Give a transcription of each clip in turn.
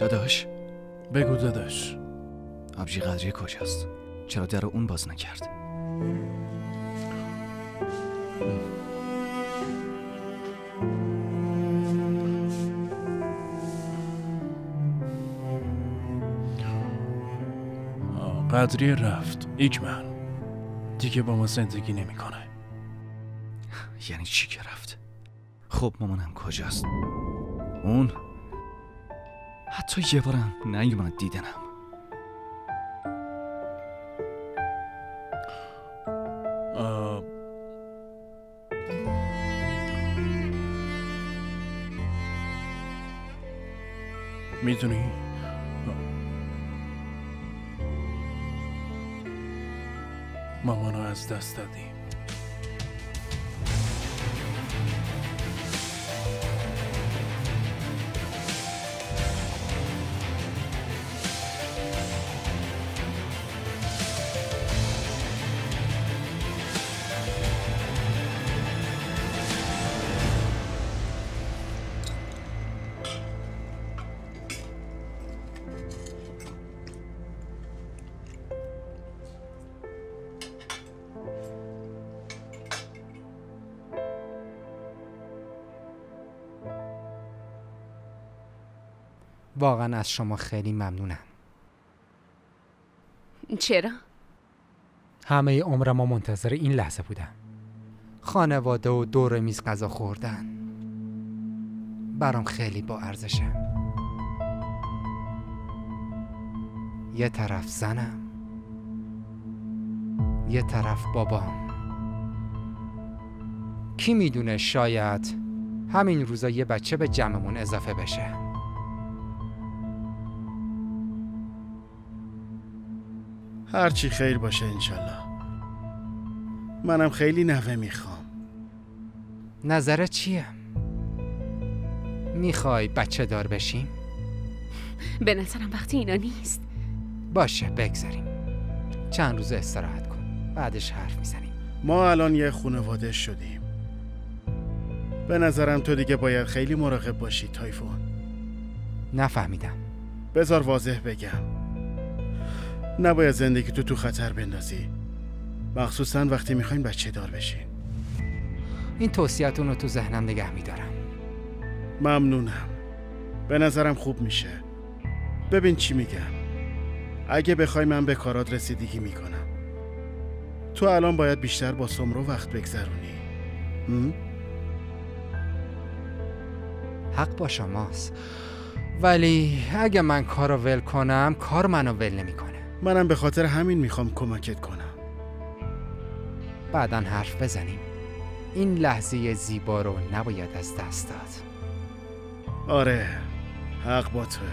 داداش بگو داداش. آبجی قدری کجاست؟ چرا در اون باز نکرد؟ قدری رفت. ایکمن دیگه با ما زندگی نمیکنه. یعنی چی که رفت؟ خب مامانم کجاست؟ اون حتی یه بارم نیومد دیدنم. میدونی مامانو از دست دادیم. واقعا از شما خیلی ممنونم. چرا؟ همه عمر ما منتظر این لحظه بودم. خانواده و دور میز غذا خوردن برام خیلی با ارزشه. یه طرف زنم، یه طرف بابام. کی میدونه شاید همین روزا یه بچه به جمعمون اضافه بشه. هرچی خیر باشه انشالله. منم خیلی نوه میخوام. نظرت چیه؟ میخوای بچه دار بشیم؟ به نظرم وقتی اینا نیست. باشه بگذاریم. چند روز استراحت کن، بعدش حرف میزنیم. ما الان یه خانواده شدیم. به نظرم تو دیگه باید خیلی مراقب باشی تایفون. نفهمیدم. بذار واضح بگم، نباید زندگی تو خطر بندازی، مخصوصا وقتی میخواین بچه دار بشین. این توصیه‌تون رو تو ذهنم نگه میدارم. ممنونم. به نظرم خوب میشه. ببین چی میگم، اگه بخوای من به کارات رسیدگی میکنم. تو الان باید بیشتر با سمرو وقت بگذرونی. حق با شماست، ولی اگه من کارو ول کنم کار منو ول نمیکنه. منم به خاطر همین میخوام کمکت کنم. بعدن حرف بزنیم. این لحظه زیبا رو نباید از دست داد. آره، حق با توه.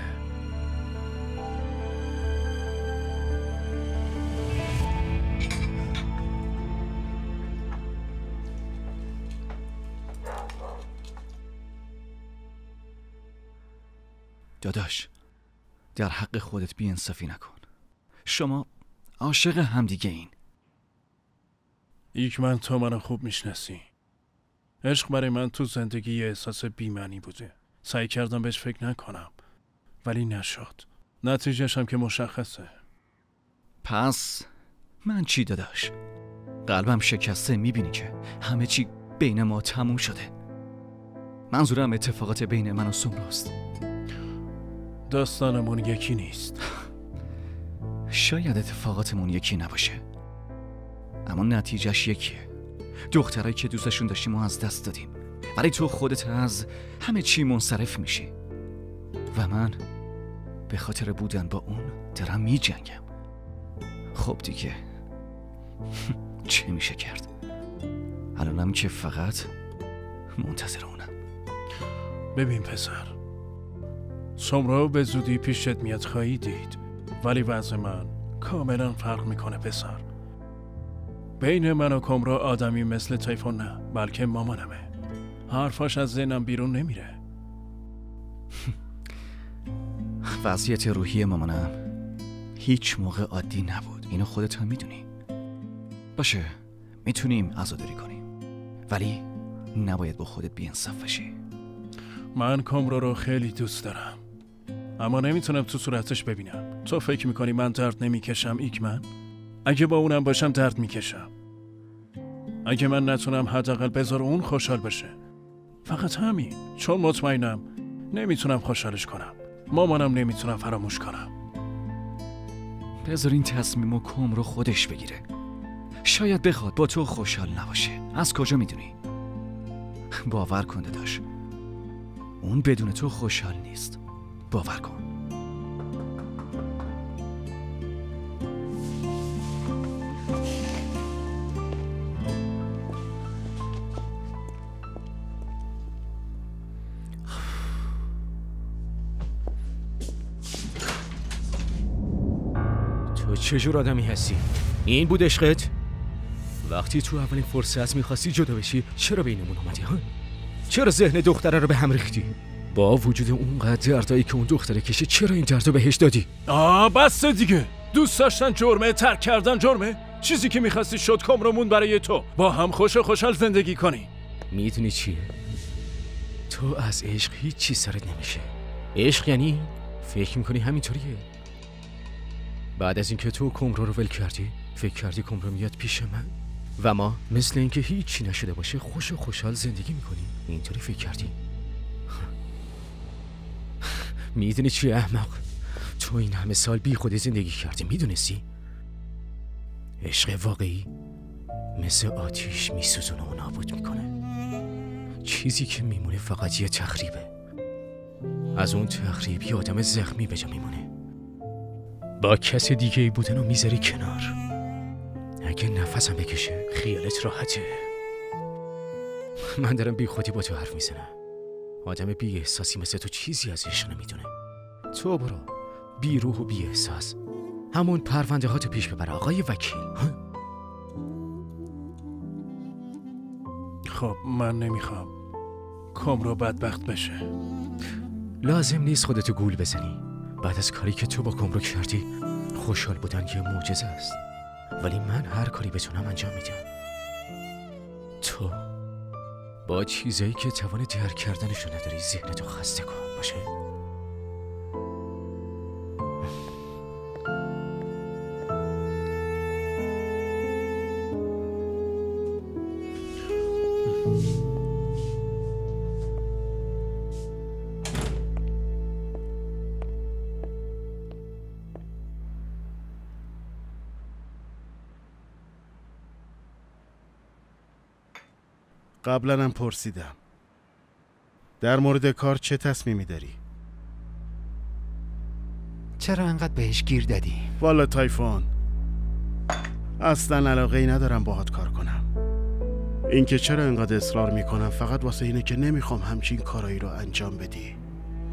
داداش، در حق خودت بی‌انصافی نکن. شما عاشق همدیگه این. ایکمن تو منو خوب میشناسی. عشق برای من تو زندگی یه احساس بی‌معنی بوده. سعی کردم بهش فکر نکنم، ولی نشد. نتیجهش هم که مشخصه. پس من چی داداش؟ قلبم شکسته. میبینی که همه چی بین ما تموم شده. منظورم اتفاقات بین من و سمروست. داستانمون یکی نیست. شاید اتفاقاتمون یکی نباشه، اما نتیجهش یکیه. دخترایی که دوستشون داشتیم ما از دست دادیم، ولی تو خودت از همه چی منصرف میشی و من به خاطر بودن با اون دارم میجنگم. خب دیگه چه میشه کرد؟ الانم که فقط منتظر اونم. ببین پسر، سمرو به زودی پیشت میاد خواهی دید، ولی وضع من کاملا فرق میکنه پسر. بین من و کمرو آدمی مثل تایفون نه، بلکه مامانمه. حرفاش از ذهنم بیرون نمیره. وضعیت روحی مامانم هیچ موقع عادی نبود، اینو خودت هم میدونی. باشه، میتونیم عزاداری کنیم، ولی نباید با خودت بی‌انصاف بشی. من کمرو رو خیلی دوست دارم، اما نمیتونم تو صورتش ببینم. تو فکر میکنی من درد نمیکشم ایکمن؟ اگه با اونم باشم درد میکشم. اگه من نتونم حداقل بذار اون خوشحال بشه. فقط همین. چون مطمئنم نمیتونم خوشحالش کنم. مامانم نمیتونم فراموش کنم. بذار این تصمیم و کم رو خودش بگیره. شاید بخواد با تو خوشحال نباشه. از کجا میدونی؟ باور کن داداش، اون بدون تو خوشحال نیست. باور کن. تو چجور آدمی هستی؟ این بود عشقت؟ وقتی تو اولین فرصت میخواستی جدا بشی چرا بینمون اومدی ها؟ چرا ذهن دختره رو به هم ریختی؟ با وجود اونقدر دردایی که اون دختره کشید چرا این دردو بهش دادی؟ بس دیگه. دوست داشتن جرمه، ترک کردن جرمه. چیزی که میخواستی شد کامرامون برای تو. با هم خوشحال زندگی کنی. میدونی چیه؟ تو از عشق هیچ چی سرت نمیشه. عشق یعنی فکر میکنی همینطوریه؟ بعد از اینکه تو کمرو رو ول کردی فکر کردی کمرو میاد پیش من و ما مثل اینکه هیچی نشده باشه خوشحال زندگی میکنی؟ اینطوری فکر کردی؟ میدونی چی احمق؟ تو این همه سال بی خودی زندگی کردی. میدونستی؟ عشق واقعی مثل آتیش میسوزونه و نابود میکنه. چیزی که میمونه فقط یه تخریبه. از اون تخریب یه آدم زخمی به جا میمونه. با کس دیگه ای بودن رو میذاری کنار. اگه نفسم بکشه خیالت راحته. من دارم بی خودی با تو حرف میزنم. آدم بی احساسی مثل تو چیزی از عشق نمیدونه. تو برو بی روح و بی احساس همون پرونده هاتو پیش ببر آقای وکیل. خب من نمیخوام کامرو بدبخت بشه. لازم نیست خودتو گول بزنی. بعد از کاری که تو با کامرو کردی خوشحال بودن یه معجزه است. ولی من هر کاری بتونم انجام میدم. تو با چیزایی که توان درک کردنشو نداری ذهنتو خسته کن باشه. قبلا هم پرسیدم در مورد کار چه تصمیمی داری؟ چرا انقدر بهش گیر دادی؟ والا تایفون اصلا علاقه ای ندارم باهات کار کنم. اینکه چرا انقدر اصرار میکنم فقط واسه اینه که نمیخوام همچین کارایی رو انجام بدی.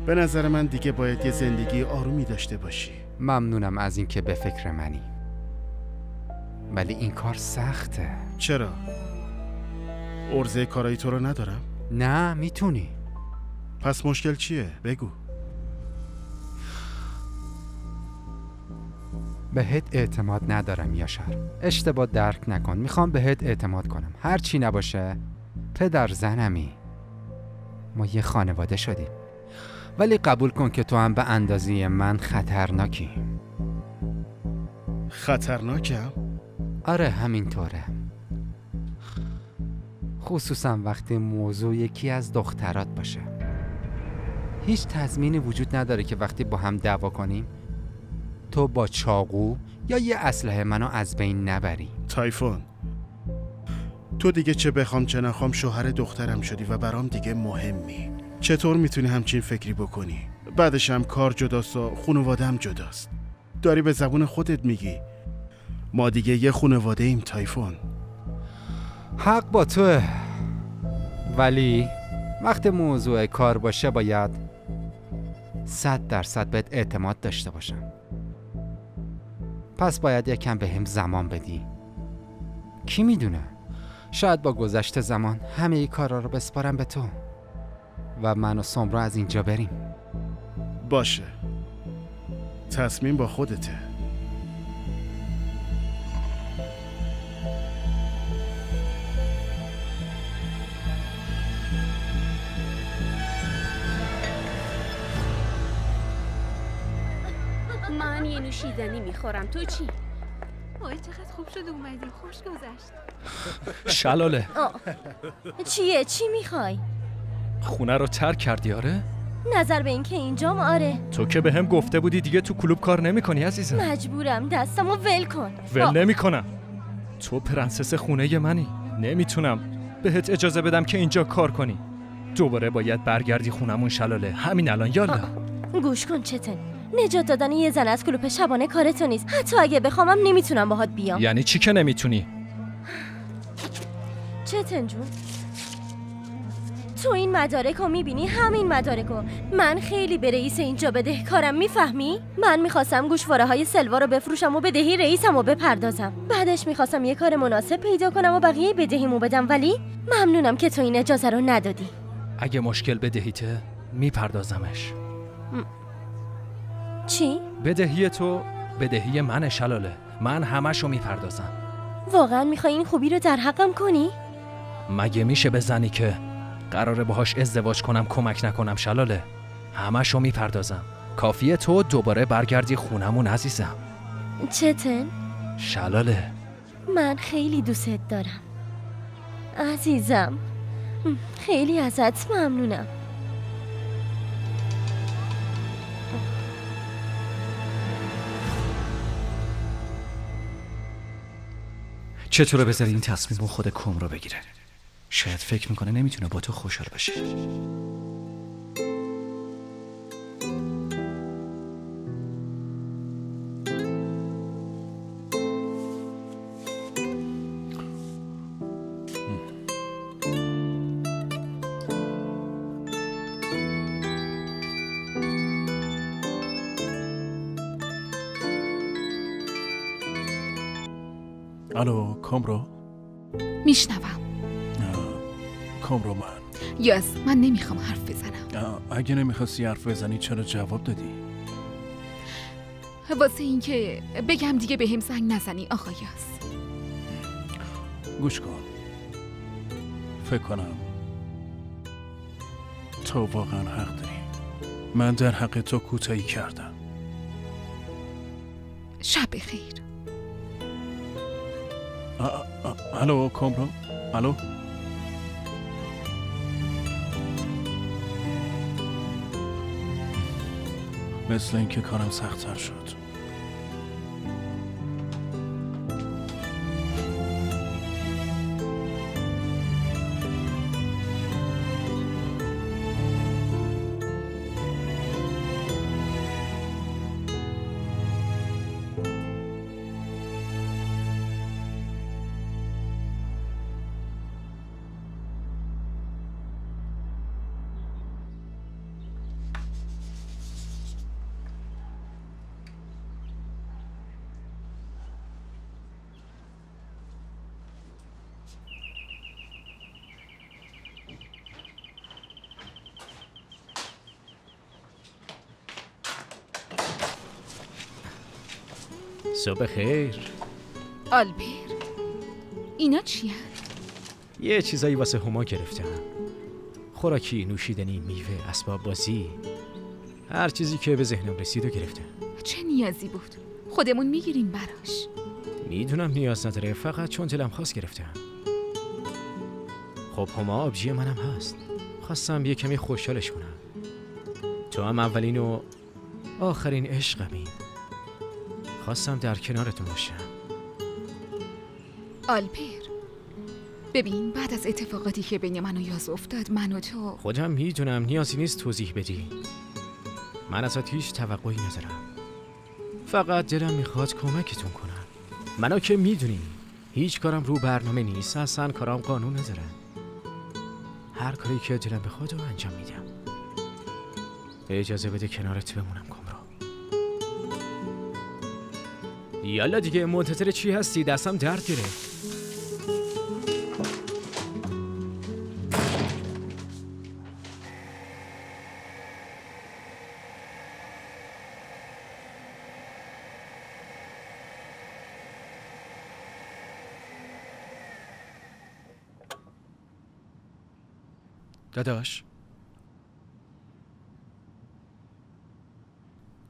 به نظر من دیگه باید یه زندگی آرومی داشته باشی. ممنونم از اینکه به فکر منی، ولی این کار سخته. چرا؟ عرضه کارایی تو رو ندارم؟ نه میتونی. پس مشکل چیه؟ بگو. بهت اعتماد ندارم یاشار. اشتباه درک نکن. میخوام بهت اعتماد کنم. هر چی نباشه پدر زنمی. ما یه خانواده شدیم. ولی قبول کن که تو هم به اندازه من خطرناکی. خطرناکم؟ آره همینطوره. خصوصا وقتی موضوع یکی از دخترات باشه. هیچ تضمینی وجود نداره که وقتی با هم دعوا کنیم تو با چاقو یا یه اسلحه منو از بین نبری. تایفون تو دیگه چه بخوام چه نخوام شوهر دخترم شدی و برام دیگه مهمی. چطور میتونی همچین فکری بکنی؟ بعدش هم کار جداست و خانواده‌ام جداست. داری به زبون خودت میگی. ما دیگه یه خانواده ایم تایفون. حق با توه، ولی وقت موضوع کار باشه باید 100% بهت اعتماد داشته باشم. پس باید یکم بهم زمان بدی. کی میدونه؟ شاید با گذشت زمان همه ای کارا رو بسپارم به تو و من و سمرا از اینجا بریم. باشه، تصمیم با خودته. من یه نوشیدنی میخورم، تو چی؟ وای چقدر خوب شد اومدی، خوش گذشت. شلاله چیه؟ چی میخوای؟ خونه رو ترک کردی آره؟ نظر به این که اینجام آره. تو که به هم گفته بودی دیگه تو کلوب کار نمی کنی عزیزم. مجبورم، دستمو ول کن. ول نمی کنم. تو پرنسس خونه منی. نمیتونم بهت اجازه بدم که اینجا کار کنی. دوباره باید برگردی خونمون شلاله. همین الان یالا. گوش کن چتن، نجات دادن یه زن از کلوپ شبانه کار تو نیست. حتی اگه بخوامم نمیتونم باهات بیام. یعنی چی که نمیتونی؟ چتن جون، تو این مدارکو میبینی؟ همین مدارکو من خیلی به رئیس اینجا بدهکارم، میفهمی؟ من میخواستم گوشواره های سلوا رو بفروشم و بدهی رئیسم رو بپردازم. بعدش میخواستم یه کار مناسب پیدا کنم و بقیه بدهیمو بدم، ولی ممنونم که تو این اجازه رو ندادی. اگه مشکل بدهیته میپردازمش. چی؟ بدهی تو بدهی من شلاله. من همشو میپردازم. واقعا میخوای این خوبی رو در حقم کنی؟ مگه میشه به زنی که قراره باهاش ازدواج کنم کمک نکنم شلاله؟ همشو میپردازم. کافیه تو دوباره برگردی خونمون عزیزم. چتن؟ شلاله من خیلی دوست دارم عزیزم، خیلی ازت ممنونم. چطوره بذاری این تصمیم خود کم رو بگیره؟ شاید فکر میکنه نمیتونه با تو خوشحال باشه. الو کامرو؟ میشنوم. کامرو من یاس، من نمیخوام حرف بزنم. اگه نمیخواستی حرف بزنی چرا جواب دادی؟ واسه این که بگم دیگه به هم زنگ نزنی آقا یاس. گوش کن، فکر کنم تو واقعا حق داری. من در حق تو کوتاهی کردم. شب بخیر. الو کامرو؟ الو؟ مثل اینکه کارم سخت‌تر شد. صبح خیر. آلبر، اینا چیه؟ یه چیزایی واسه هما گرفتم. خوراکی، نوشیدنی، میوه، اسباب بازی، هر چیزی که به ذهنم رسید و گرفتم. چه نیازی بود؟ خودمون میگیریم براش. میدونم نیاز نداره، فقط چون دلم خواست گرفتم. خب هما آبجی منم هست. خواستم یه کمی خوشحالش کنم. تو هم اولین و آخرین عشقمی. خواستم در کنارتون باشم. آلبر، ببین بعد از اتفاقاتی که بین من و یاز افتاد، من و تو... خودم میدونم نیازی نیست توضیح بدی. من ازت هیچ توقعی ندارم. فقط دلم میخواد کمکتون کنم. منو که میدونی هیچ کارم رو برنامه نیست. اصلا کارم قانون نداره. هر کاری که دلم بخواد رو انجام میدم. اجازه بده کنارت بمونم کامرو. یالا دیگه، منتظر چی هستی؟ دستم درد گرفت.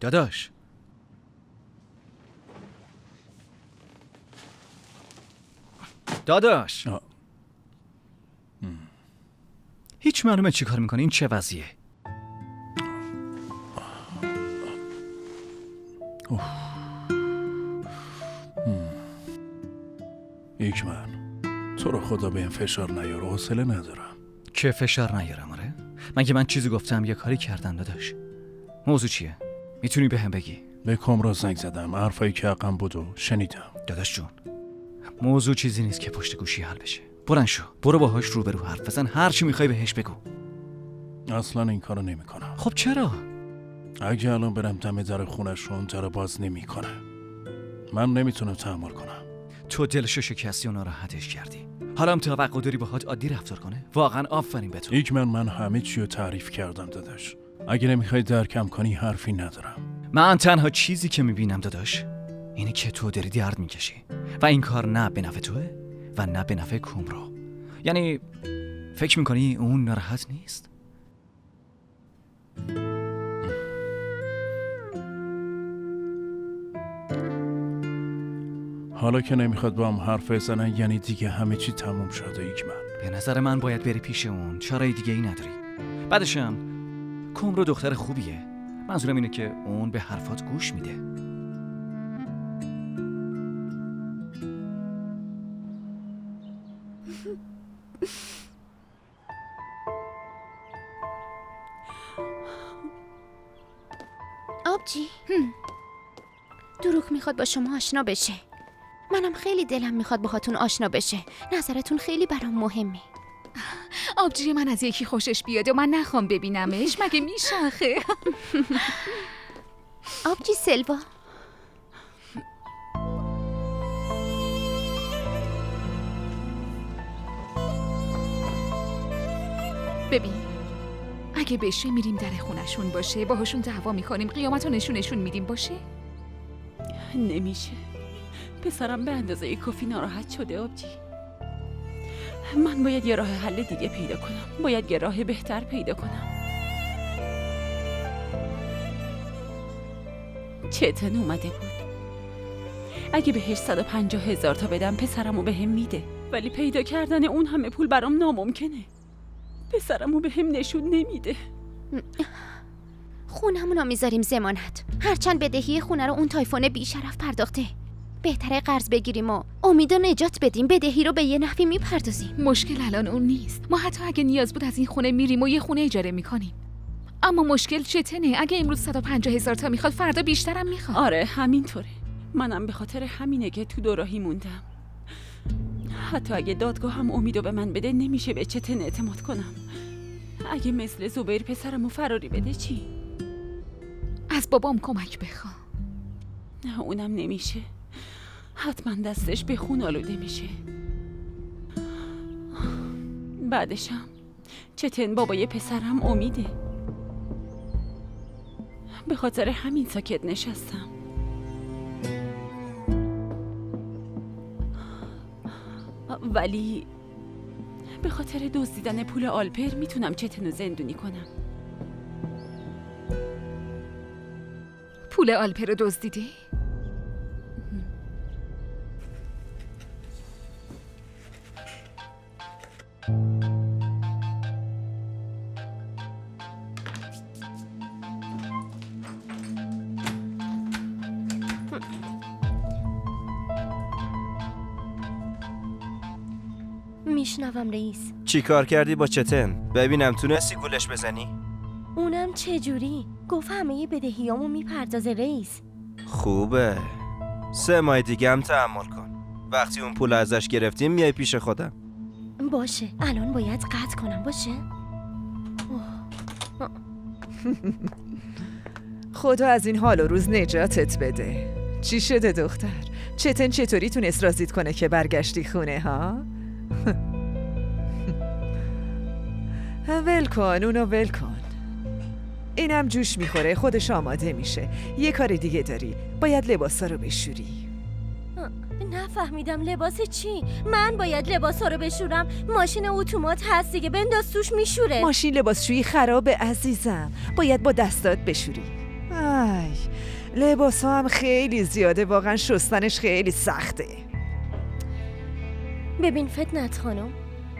داداش داداش هیچ معلومه چی کار میکنه؟ این چه وضعیه؟ ایکمن، تو رو خدا به این فشار نیار، حوصله ندارم. که فشار نیارم؟ آره مگه من چیزی گفتم یه کاری کردم داداش؟ موضوع چیه؟ میتونی به هم بگی؟ به کامرا زنگ زدم، حرفایی که حقم بود و شنیدم. داداش جون موضوع چیزی نیست که پشت گوشی حل بشه. بلند شو برو باهاش روبرو حرف بزن، هر چی میخوای بهش بگو. اصلا این کارو نمیکنم. خب چرا؟ اگه الان برم دم در خونشون در باز نمیکنه. من نمیتونم تحمل کنم. تو دلشو شکستی و ناراحتش کردی، حالا هم توقع داری باهات عادی رفتار کنه؟ واقعا آفرین به تو. ایکمن، من همه چی رو تعریف کردم داداش. اگه نمیخوای درکم کنی حرفی ندارم. من تنها چیزی که میبینم داداش اینه که تو داری درد میکشی و این کار نه به نفع توه و نه به نفع کامرا. یعنی فکر میکنی اون ناراحت نیست؟ حالا که نمیخواد با هم حرف بزنن یعنی دیگه همه چی تموم شده ایکمن. به نظر من باید بری پیش اون، چاره دیگه ای نداری. بعدشم کامرا دختر خوبیه، منظورم اینه که اون به حرفات گوش میده. آبجی دروغ میخواد با شما آشنا بشه. منم خیلی دلم میخواد باهاتون آشنا بشه. نظرتون خیلی برام مهمه. آبجی من از یکی خوشش بیاد و من نخوام ببینمش، مگه میشه آخه؟ آبجی سلوا ببین اگه بشه میریم در خونشون باشه، باهاشون دعوا میکنیم، قیامت رو نشونشون میدیم باشه؟ نمیشه. پسرم به اندازه کافی ناراحت شده آبجی. من باید یه راه حل دیگه پیدا کنم. باید یه راه بهتر پیدا کنم. چتن اومده بود. اگه بهش 150,000 تا بدم پسرمو بهم میده، ولی پیدا کردن اون همه پول برام ناممکنه. پسرمو بهم نشون نمیده. خونمونو میذاریم ضمانت. هرچند بدهی خونه رو اون تایفون بیشرف پرداخته، بهتره قرض بگیریم و امیدو نجات بدیم، بدهی رو به یه نحوی میپردازیم. مشکل الان اون نیست. ما حتی اگه نیاز بود از این خونه میریم و یه خونه اجاره میکنیم. اما مشکل چتنه. اگه امروز 150,000 تا میخواد فردا بیشترم میخواد. آره همینطوره. منم به خاطر همینه که تو دوراهی موندم. حتی اگه دادگاه هم امیدو به من بده نمیشه به چتن اعتماد کنم. اگه مثل زبیر پسرمو فراری بده چی؟ از بابام کمک بخوام. نه اونم نمیشه. حتما دستش به خون آلوده میشه. بعدشم چتن بابای پسرم امیده. به خاطر همین ساکت نشستم. ولی به خاطر دزدیدن پول آلپر میتونم چتنو زندونی کنم. پول آلپر رو دزدیدی؟ میشنوم رئیس. چی کار کردی با چتن؟ ببینم تونستی گولش بزنی؟ اونم چجوری؟ گفت همه بدهیامو میپردازه رئیس. خوبه. 3 ماه دیگه هم تحمل کن. وقتی اون پول ازش گرفتیم میای پیش خودم. باشه الان باید قطع کنم. باشه خدا از این حال و روز نجاتت بده. چی شده دختر؟ چتن چطوری تونست راضیت کنه که برگشتی خونه ها؟ ول کن اونو ول کن. اینم جوش میخوره، خودش آماده میشه. یه کار دیگه داری، باید لباسا رو بشوری. نفهمیدم لباس چی؟ من باید لباسا رو بشورم؟ ماشین اتومات هست دیگه، بنداز توش میشوره. ماشین لباسشویی خرابه عزیزم، باید با دستات بشوری. ای لباسا هم خیلی زیاده، واقعا شستنش خیلی سخته. ببین فتنت خانم،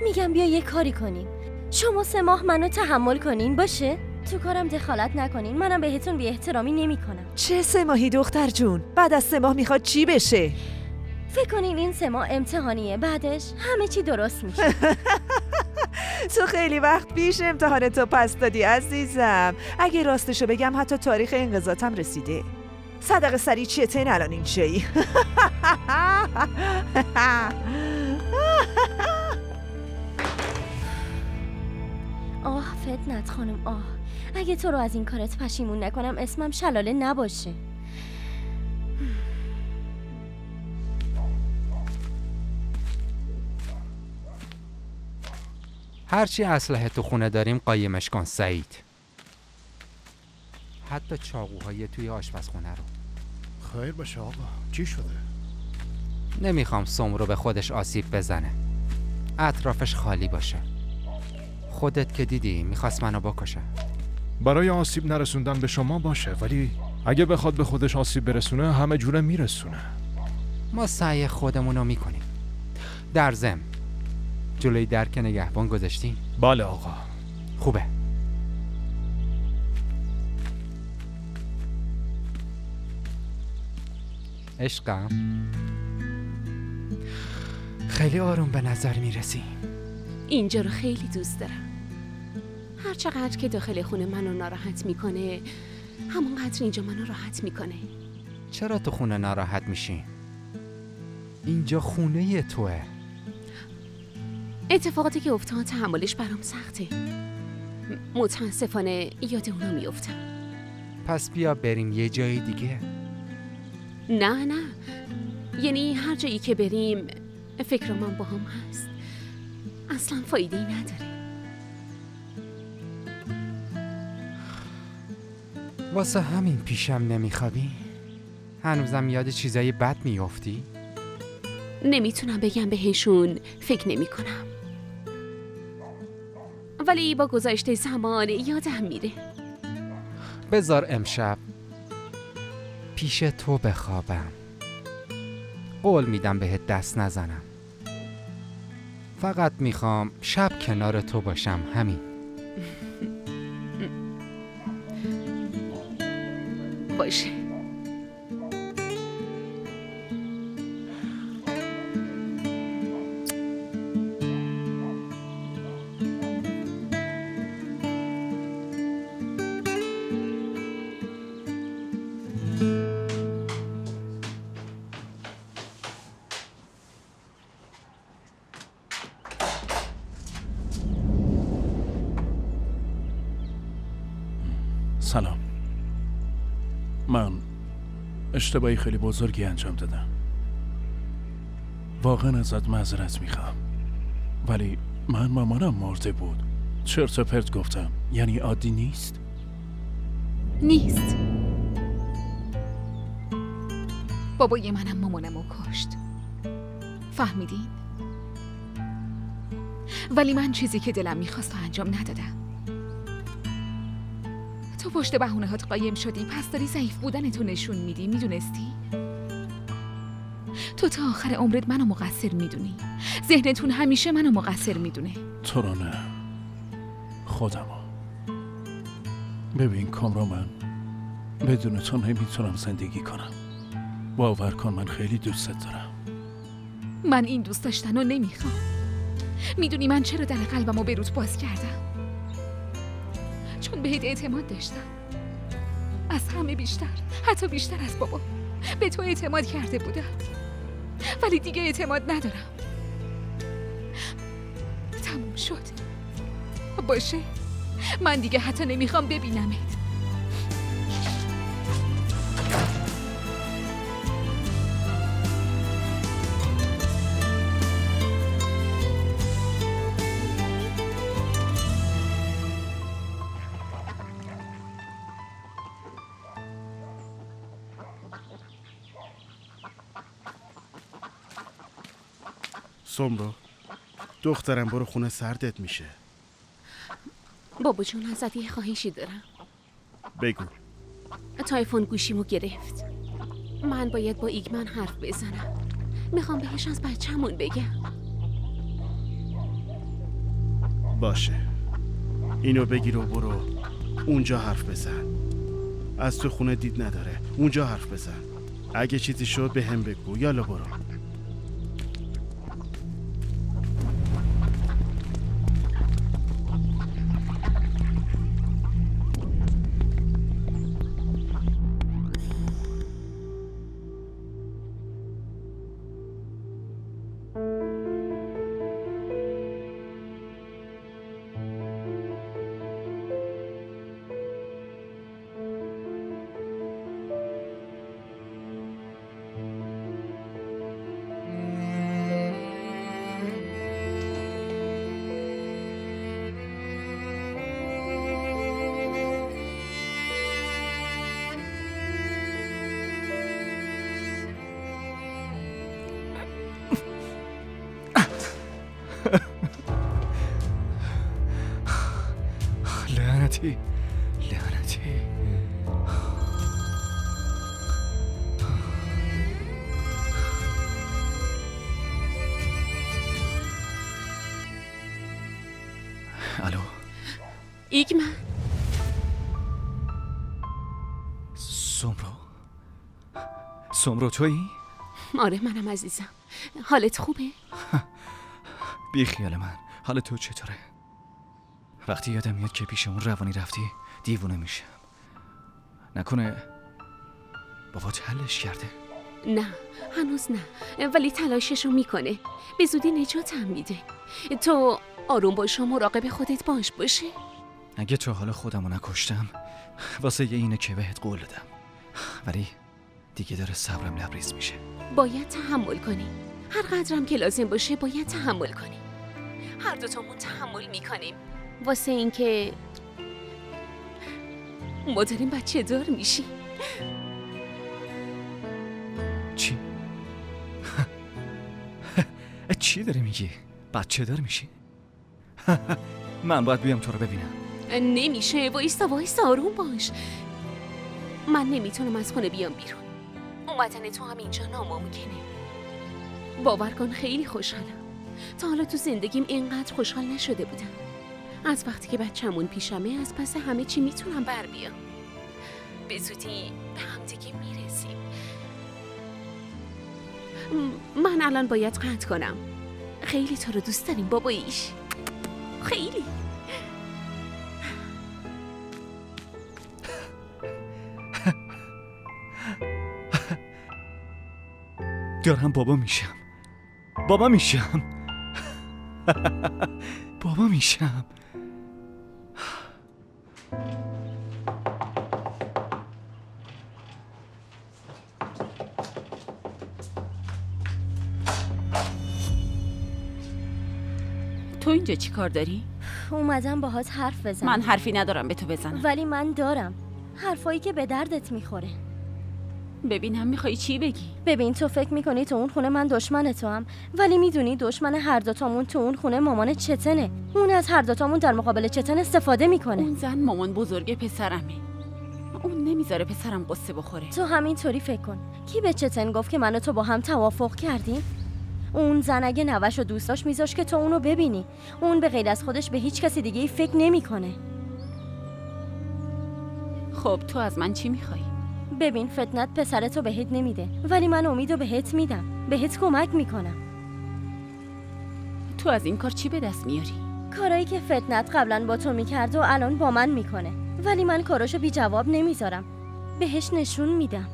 میگم بیا یه کاری کنیم. شما 3 ماه منو تحمل کنین، باشه؟ تو کارم دخالت نکنین، منم بهتون بی احترامی نمی کنم. چه 3 ماهی دختر جون؟ بعد از 3 ماه میخواد چی بشه؟ فکر کنین این 3 ماه امتحانیه، بعدش همه چی درست میشه. تو خیلی وقت پیش امتحانتو پس دادی عزیزم. اگه راستشو بگم حتی تاریخ انقضاتم رسیده. صدقه سری چتن الان این چایی. آه فتنت خانم، آه اگه تو رو از این کارت پشیمون نکنم اسمم شلاله نباشه. هرچی اسلحه تو خونه داریم قایمش کن سعید. حتی چاقوهای توی آشپزخونه رو. خیر باشه آقا، چی شده؟ نمیخوام سمرو به خودش آسیب بزنه. اطرافش خالی باشه. خودت که دیدی میخواست منو بکشه. برای آسیب نرسوندن به شما باشه، ولی اگه بخواد به خودش آسیب برسونه همه جوره میرسونه. ما سعی خودمونو میکنیم. در ضمن جلوی در که نگهبان گذاشتین؟ بله آقا. خوبه. عشقم خیلی آروم به نظر میرسی. اینجا رو خیلی دوست دارم. هر چقدر که داخل خونه منو ناراحت میکنه همونقدر اینجا منو راحت میکنه. چرا تو خونه ناراحت میشی؟ اینجا خونه توه. اتفاقاتی که افتاد تحملش برام سخته. متاسفانه یاد اونا میافتم. پس بیا بریم یه جای دیگه. نه یعنی هر جایی که بریم فکر من با هم هست. اصلا فایده‌ای نداره. واسه همین پیشم نمیخوابی؟ هنوزم یاد چیزای بد میافتی؟ نمیتونم بگم بهشون فکر نمی کنم، ولی با گذشته زمان یادم میره. بذار امشب پیش تو بخوابم. قول میدم بهت دست نزنم. فقط میخوام شب کنار تو باشم، همین. باشه. سلام. من اشتباهی خیلی بزرگی انجام دادم. واقعا ازت معذرت میخوام. ولی مامانم مرده بود. چرت و پرت گفتم. یعنی عادی نیست؟ نیست. بابای منم مامانمو کشت. فهمیدین؟ ولی من چیزی که دلم میخواست انجام ندادم. تو پشت بهونه‌هات قایم شدی، پس داری ضعیف بودنتو نشون میدی. میدونستی؟ تو تا آخر عمرت منو مقصر میدونی. ذهنتون همیشه منو مقصر میدونه. تو رو نه، خودمو. ببین کامرا، من بدون تو نمیتونم زندگی کنم. باور کن من خیلی دوستت دارم. من این دوست داشتن رو نمیخوام. میدونی من چرا در قلبمو به روت باز کردم؟ چون بهت اعتماد داشتم. از همه بیشتر، حتی بیشتر از بابا، به تو اعتماد کرده بودم. ولی دیگه اعتماد ندارم. تموم شد. باشه، من دیگه حتی نمیخوام ببینمت. سمرو، دخترم برو خونه، سردت میشه. بابا جون ازت یه خواهشی دارم. بگو. تایفون گوشیمو گرفت. من باید با ایگمن حرف بزنم. میخوام بهش از بچه‌مون بگم. باشه، اینو بگیر و برو اونجا حرف بزن. از تو خونه دید نداره، اونجا حرف بزن. اگه چیزی شد به هم بگو. یالا برو. لعنتی. الو ایگمن. سمرو تویی؟ آره منم عزیزم. حالت خوبه؟ بی خیال من. حال تو چطوره؟ وقتی یادم میاد که پیش اون روانی رفتی دیوونه میشم. نکنه بابات حلش کرده؟ نه هنوز نه، ولی تلاششو میکنه. به زودی نجاتم میده. تو آروم باش و مراقب خودت باشه. اگه تا حالا خودمو نکشتم واسه اینه که بهت قول دادم، ولی دیگه داره صبرم لبریز میشه. باید تحمل کنی. هر قدرم که لازم باشه باید تحمل کنی. هر دوتامون تحمل میکنیم واسه اینکه ما داریم بچه دار میشیم. چی؟ چی داری میگی؟ بچه دار میشی؟ من باید بیام تو رو ببینم. نمیشه. وایسا آروم باش. من نمیتونم از خونه بیام بیرون. اومدن تو هم اینجا ناممکنه. باور کن خیلی خوشحالم. تا حالا تو زندگیم اینقدر خوشحال نشده بودم. از وقتی که بچه‌مون پیشمه از پس همه چی میتونم بر بیام. به زودی به هم دیگه میرسیم. من الان باید قطع کنم. خیلی تو رو دوست داریم باباییش. خیلی. دارم بابا میشم. تو اینجا چی کار داری؟ اومدم باهات حرف بزنم. من حرفی ندارم به تو بزنم. ولی من دارم. حرفایی که به دردت میخوره. ببینم میخوای چی بگی؟ ببین تو فکر میکنی تو اون خونه من دشمن تو هم، ولی میدونی دشمن هر دوتامون تو اون خونه مامان چتنه. اون از هر دوتامون در مقابل چتن استفاده میکنه. اون زن مامان بزرگ پسرمه. اون نمیذاره پسرم قصه بخوره. تو همینطوری فکر کن. کی به چتن گفت که من و تو با هم توافق کردیم؟ اون زن اگه نوه‌شو دوست داشت میذاش که تو اونو ببینی. اون به غیر از خودش به هیچ کسی دیگه فکر نمیکنه. خب تو از من چی میخوای؟ ببین فتنت پسرتو بهت نمیده، ولی من امیدو بهت میدم. بهت کمک میکنم. تو از این کار چی به دست میاری؟ کارایی که فتنت قبلا با تو میکرد و الان با من میکنه، ولی من کاراشو بی جواب نمیذارم. بهش نشون میدم.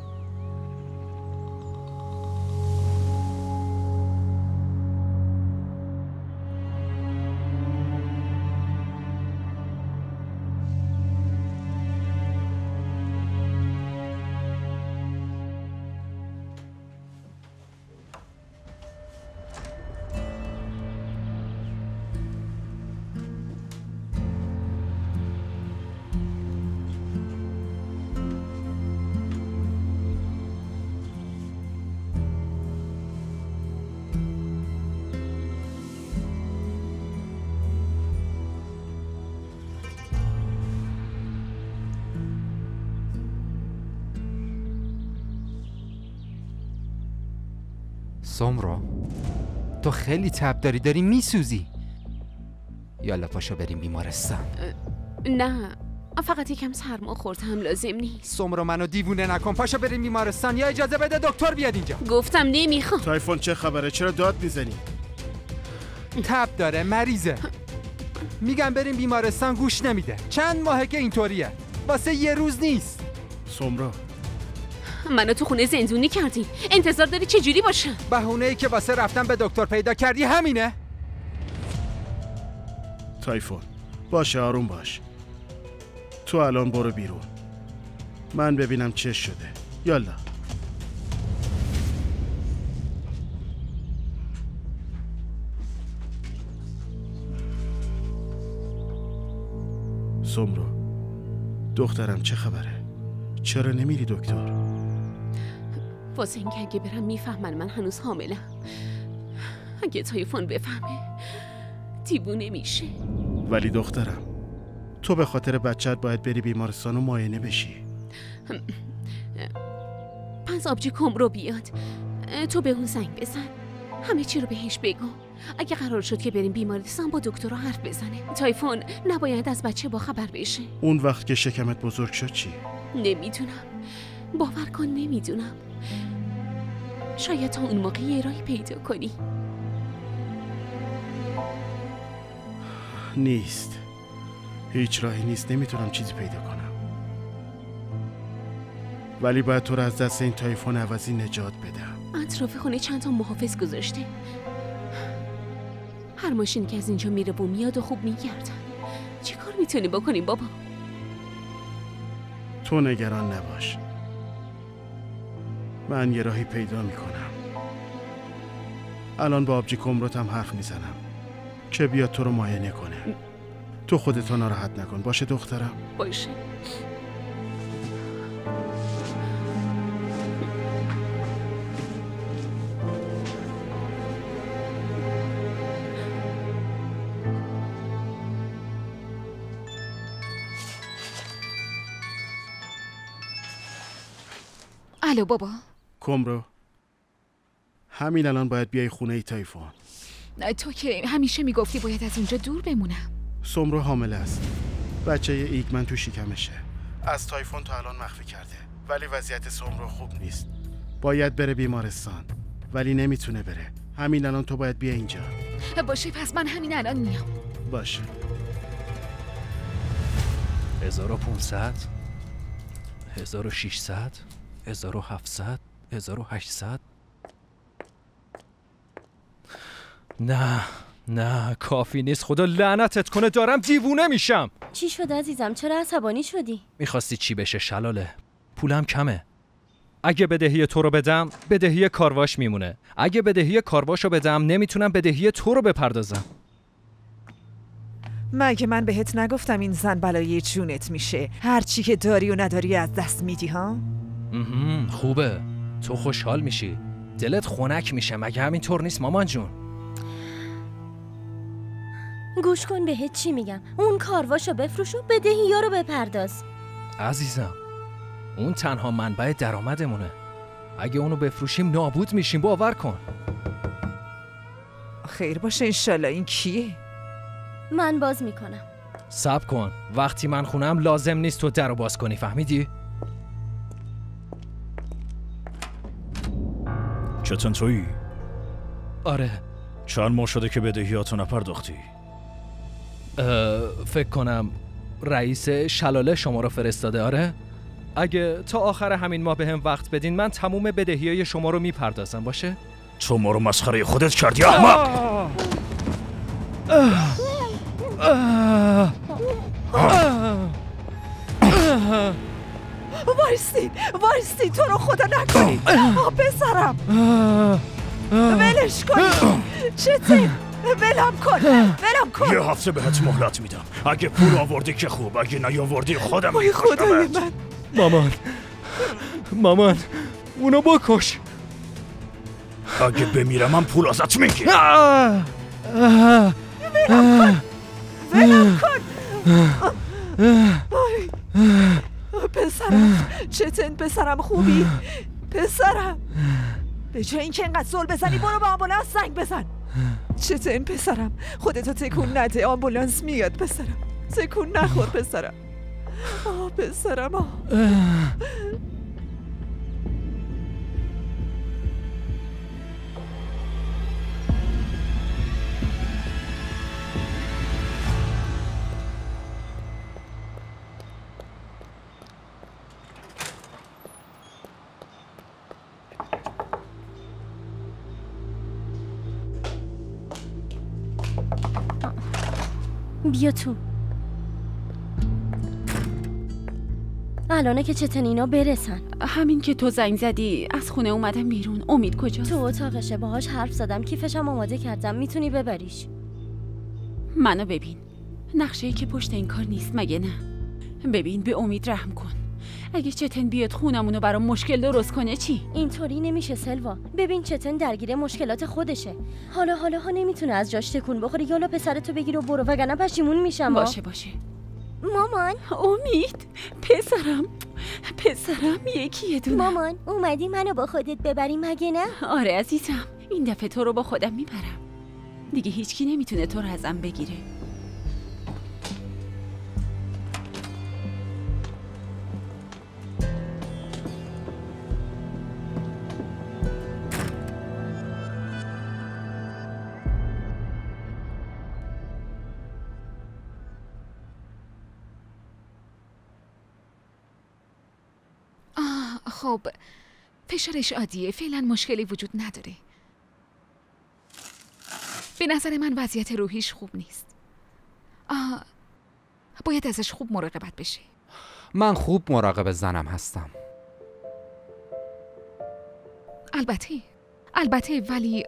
سمرو تو خیلی تب داری میسوزی. یالا پاشو بریم بیمارستان. نه فقط یکم سرما خوردم، لازم نیست. سمرو منو دیوونه نکن، پاشو بریم بیمارستان یا اجازه بده دکتر بیاد اینجا. گفتم نمیخوام. تایفون چه خبره؟ چرا داد میزنی؟ تب داره، مریضه. میگم بریم بیمارستان گوش نمیده. چند ماهه که اینطوریه، واسه یه روز نیست. سمرو منو تو خونه زندونی کردی، انتظار داری چه جوری باشم؟ بهونه‌ای که واسه رفتن به دکتر پیدا کردی همینه؟ تایفون باشه، آروم باش. تو الان برو بیرون، من ببینم چه شده. یالا. سمرو دخترم چه خبره؟ چرا نمیری دکتر؟ واسه اینکه اگه برم میفهمن من هنوز حاملم. اگه تایفون بفهمه دیوونه میشه. ولی دخترم تو به خاطر بچت باید بری بیمارستان و معاینه بشی. پس آبجی کمرو بیاد، تو به اون زنگ بزن، همه چی رو بهش بگو. اگه قرار شد که بریم بیمارستان با دکترها حرف بزنه. تایفون نباید از بچه با خبر بشه. اون وقت که شکمت بزرگ شد چی؟ نمیدونم، باور کن نمیدونم. شاید تا اون موقع یه راهی پیدا کنی. نیست، هیچ راهی نیست، نمیتونم چیزی پیدا کنم. ولی باید تو رو از دست این تایفون عوضی نجات بدم. اطراف خونه چند تا محافظ گذاشته، هر ماشین که از اینجا میره و میاد و خوب میگردن. چی کار میتونی بکنیم بابا؟ تو نگران نباش، من یه راهی پیدا میکنم. الان با آبجی کمرات هم حرف میزنم که بیاد تو رو معاینه کنه. تو خودتو ناراحت نکن، باشه دخترم؟ باشه. الو بابا. کمرو همین الان باید بیای خونه ای تایفون. تو که همیشه میگفتی باید از اونجا دور بمونم. سمرو حامله است، بچه ایگمن تو شکمشه. از تایفون تا الان مخفی کرده، ولی وضعیت سمرو خوب نیست. باید بره بیمارستان ولی نمیتونه بره. همین الان تو باید بیا اینجا. باشه پس من همین الان میام. باشه. 1500 1600 1700 1800. نه کافی نیست، خدا لعنتت کنه، دارم دیوونه میشم. چی شد عزیزم؟ چرا عصبانی شدی؟ میخواستی چی بشه شلاله؟ پولم کمه. اگه بدهی تو رو بدم بدهی کارواش میمونه، اگه بدهی کارواشو بدم نمیتونم بدهی تو رو بپردازم. مگه من بهت نگفتم این زن بلای جونت میشه؟ هر چی که داری و نداری از دست میدی ها؟ خوبه، تو خوشحال میشی، دلت خنک میشه، مگه همینطور نیست مامان جون؟ گوش کن بهت چی میگم، اون کارواشو بفروش و بدهی ها رو بپرداز. عزیزم اون تنها منبع درآمدمونه، اگه اونو بفروشیم نابود میشیم، باور کن. خیر باشه انشالله. این کیه؟ من باز میکنم. صبر کن، وقتی من خونم لازم نیست تو درو باز کنی، فهمیدی؟ چطور تویی؟ آره. چند ماه شده که بدهیاتو نپرداختی؟ فکر کنم رئیس شلاله شما رو فرستاده. آره؟ اگه تا آخر همین ماه بهم وقت بدین من تموم بدهیای شما رو میپردازم. باشه؟ تو ما رو مسخره خودت کردی احمق! وایستی تو رو خدا نکنی. بسرم ولش کنی. چطور؟ ولم کن. یه هفته بهت مهلت میدم، اگه پول آوردی که خوب، اگه نیاوردی خودم وای خدای من. مامان اونو بکش. اگه بمیرم من پول ازت میگیرم. ولم کن. پسرم چطور؟ پسرم خوبی؟ پسرم به جای اینکه اینقدر زل بزنی برو به آمبولانس زنگ بزن. چتن پسرم، خودتو تکون نده، آمبولانس میاد پسرم. تکون نخور پسرم. آه پسرم آه. بیا تو. الانه که چتن اینا برسن. همین که تو زنگ زدی از خونه اومدم بیرون. امید کجاست؟ تو اتاقشه، باهاش حرف زدم، کیفشم آماده کردم، میتونی ببریش. منو ببین، نقشه‌ای که پشت این کار نیست مگه نه؟ ببین به امید رحم کن. اگه چتن بیاد خونمونو برام مشکل درست کنه چی؟ اینطوری نمیشه سلوا. ببین چتن درگیر مشکلات خودشه. حالا نمیتونه از جاش تکون بخوره. یالا پسرتو بگیر و برو وگرنه پشیمون میشم. باشه مامان. امید پسرم یکیه دونه. مامان اومدی منو با خودت ببری مگه نه؟ آره عزیزم، این دفعه تو رو با خودم میبرم. دیگه هیچکی نمیتونه تو رو ازم بگیره. خب فشارش عادیه، فعلا مشکلی وجود نداره. به نظر من وضعیت روحیش خوب نیست. باید ازش خوب مراقبت بشه. من خوب مراقب زنم هستم. البته ولی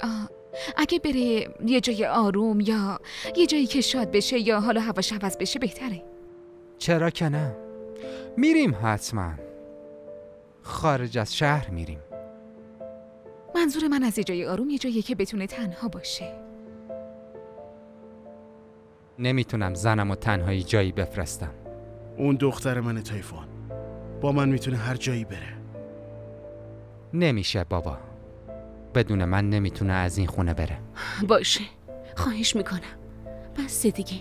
اگه بره یه جای آروم یا یه جایی که شاد بشه یا حالا هواش عوض بشه بهتره. چرا که نه؟ میریم حتما. خارج از شهر میریم. منظور من از یه جای آروم یه جایی که بتونه تنها باشه. نمیتونم زنم و تنهایی جایی بفرستم. اون دختر من تایفون با من میتونه هر جایی بره. نمیشه بابا، بدون من نمیتونه از این خونه بره. باشه خواهش میکنم، بس دیگه.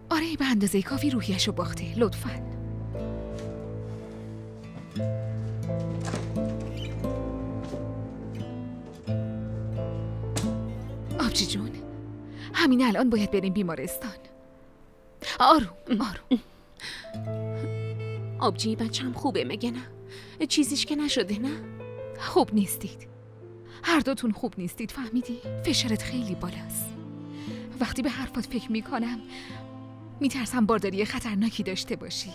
آره به اندازه کافی روحیشو باخته، لطفاً. آبجی جون، همین الان باید بریم بیمارستان. آروم. آبجی بچم خوبه مگه نه؟ چیزیش که نشده نه؟ خوب نیستید، هر دوتون خوب نیستید، فهمیدی؟ فشارت خیلی بالاست. وقتی به حرفات فکر میکنم میترسم بارداری خطرناکی داشته باشی.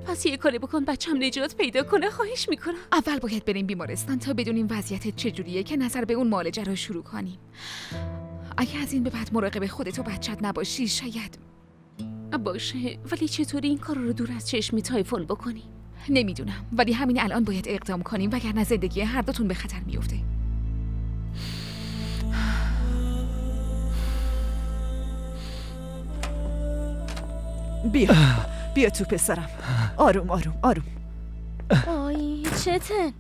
پس یه کاری بکن بچم نجات پیدا کنه، خواهش میکنم. اول باید بریم بیمارستان تا بدونیم وضعیتت چجوریه که نظر به اون معالجه رو شروع کنیم. اگه از این به بعد مراقب خودت و بچت نباشی شاید. باشه، ولی چطوری این کار رو دور از چشم تایفون بکنیم؟ نمیدونم، ولی همین الان باید اقدام کنیم وگرنه زندگی هر دوتون به خطر میفته. بیا تو پسرم. آروم. آی چتن.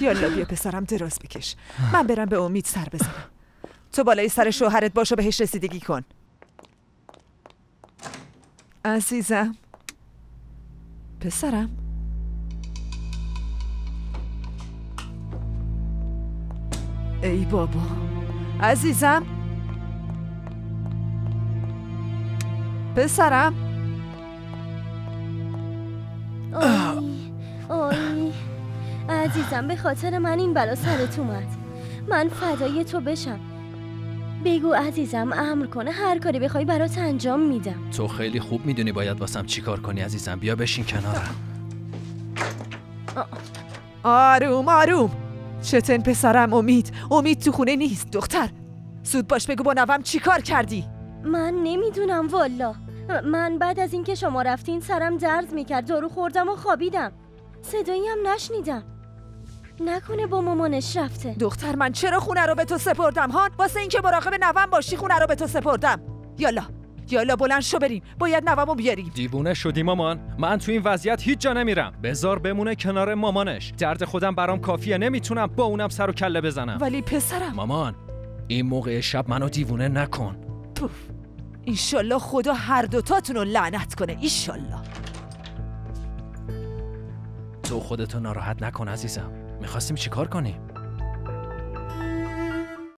یالا بیا پسرم، دراز بکش. من برم به امید سر بزنم. تو بالای سر شوهرت باش و بهش رسیدگی کن. عزیزم پسرم. ای بابا عزیزم پسرم. آی عزیزم، به خاطر من این بلا سرت اومد. من فدای تو بشم. بگو عزیزم، امر کنه، هر کاری بخوای برات انجام میدم. تو خیلی خوب میدونی باید واسم چی کار کنی عزیزم. بیا بشین کنارم. آروم. چتن پسرم. امید تو خونه نیست. دختر زود باش بگو با نوام چی کار کردی. من نمیدونم والا. من بعد از اینکه شما رفتین سرم درد میکرد، دارو خوردم و خوابیدم. صدایی هم نشنیدم. نکنه با مامانش رفته. دختر من چرا خونه رو به تو سپردم هان؟ واسه اینکه مراقب نوام باشی خونه رو به تو سپردم. یالا بلند شو بریم، باید نوامو بیاریم. دیوونه شدی مامان؟ من تو این وضعیت هیچ جا نمیرم. بذار بمونه کنار مامانش. درد خودم برام کافیه، نمیتونم با اونم سر و کله بزنم. ولی پسرم. مامان این موقع شب منو دیوونه نکن. پوف. ایشالله خدا هر دوتاتون رو لعنت کنه. ایشالله. تو خودتو ناراحت نکن عزیزم. میخواستیم چیکار کنیم؟